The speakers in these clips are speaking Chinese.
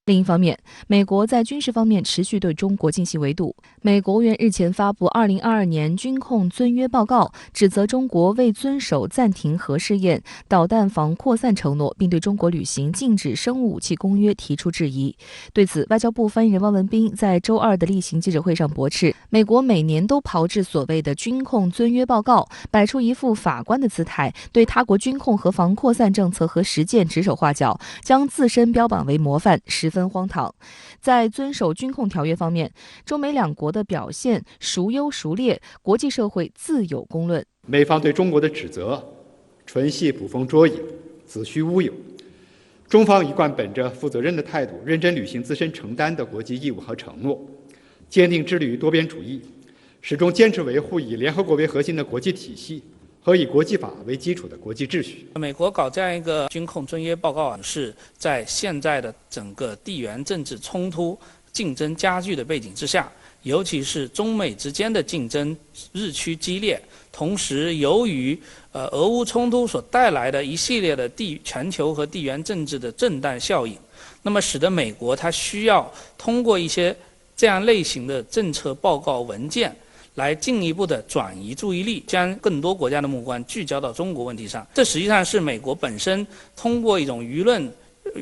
另一方面，美国在军事方面持续对中国进行围堵。美国务院日前发布2022年军控遵约报告，指责中国未遵守暂停核试验、导弹防扩散承诺，并对中国履行禁止生物武器公约提出质疑。对此，外交部发言人汪文斌在周二的例行记者会上驳斥，美国每年都炮制所谓的军控遵约报告，摆出一副法官的姿态，对他国军控和防扩散政策和实践指手画脚，将自身标榜为模范，十分荒唐。在遵守军控条约方面，中美两国的表现孰优孰劣，国际社会自有公论。美方对中国的指责纯系捕风捉影，子虚乌有。中方一贯本着负责任的态度，认真履行自身承担的国际义务和承诺，坚定致力于多边主义，始终坚持维护以联合国为核心的国际体系和以国际法为基础的国际秩序。美国搞这样一个军控遵约报告，是在现在的整个地缘政治冲突、竞争加剧的背景之下，尤其是中美之间的竞争日趋激烈，同时由于俄乌冲突所带来的一系列的全球和地缘政治的震荡效应，那么使得美国它需要通过一些这样类型的政策报告文件，来进一步的转移注意力，将更多国家的目光聚焦到中国问题上。这实际上是美国本身通过一种舆论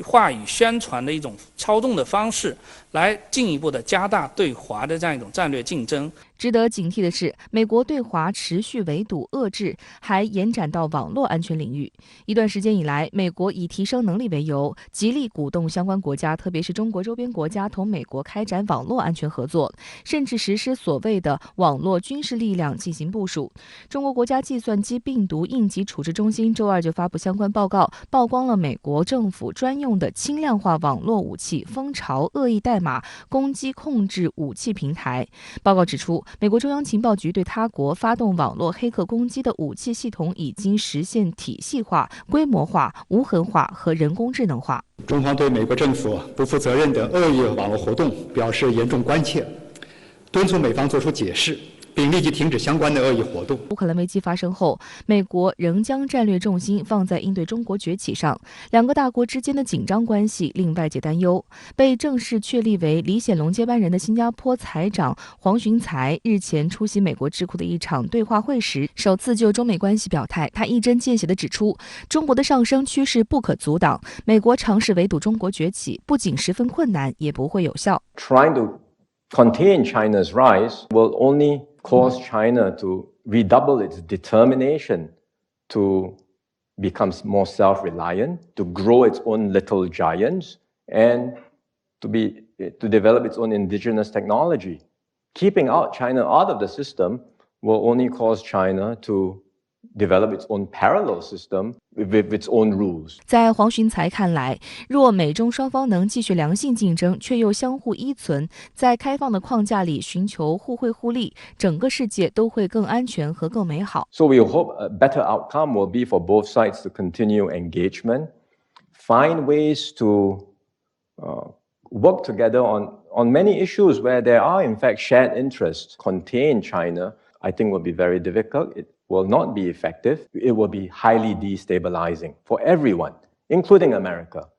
话语宣传的一种操纵的方式，来进一步的加大对华的这样一种战略竞争。值得警惕的是，美国对华持续围堵遏制，还延展到网络安全领域。一段时间以来，美国以提升能力为由，极力鼓动相关国家，特别是中国周边国家同美国开展网络安全合作，甚至实施所谓的网络军事力量进行部署。中国国家计算机病毒应急处置中心周二就发布相关报告，曝光了美国政府专用的轻量化网络武器蜂巢恶意代码攻击控制武器平台。报告指出，美国中央情报局对他国发动网络黑客攻击的武器系统已经实现体系化、规模化、无痕化和人工智能化。中方对美国政府不负责任的恶意网络活动表示严重关切，敦促美方作出解释，并立即停止相关的恶意活动。乌克兰危机发生后，美国仍将战略重心放在应对中国崛起上，两个大国之间的紧张关系令外界担忧。被正式确立为李显龙接班人的新加坡财长黄循财日前出席美国智库的一场对话会时，首次就中美关系表态。他一针见血地指出，中国的上升趋势不可阻挡，美国尝试围堵中国崛起，不仅十分困难，也不会有效。Trying to contain China's rise will only cause China to redouble its determination to become more self-reliant, to grow its own little giants, and to develop its own indigenous technology. Keeping China out of the system will only cause China to develop its own parallel system with its own rules. 在黄循财看来，若美中双方能继续良性竞争，却又相互依存，在开放的框架里寻求互惠互利，整个世界都会更安全和更美好。So we hope a better outcome will be for both sides to continue engagement, find ways to work together on many issues where there are in fact shared interests. Contain China, I think, will be very difficult. It will not be effective. It will be highly destabilizing for everyone, including America.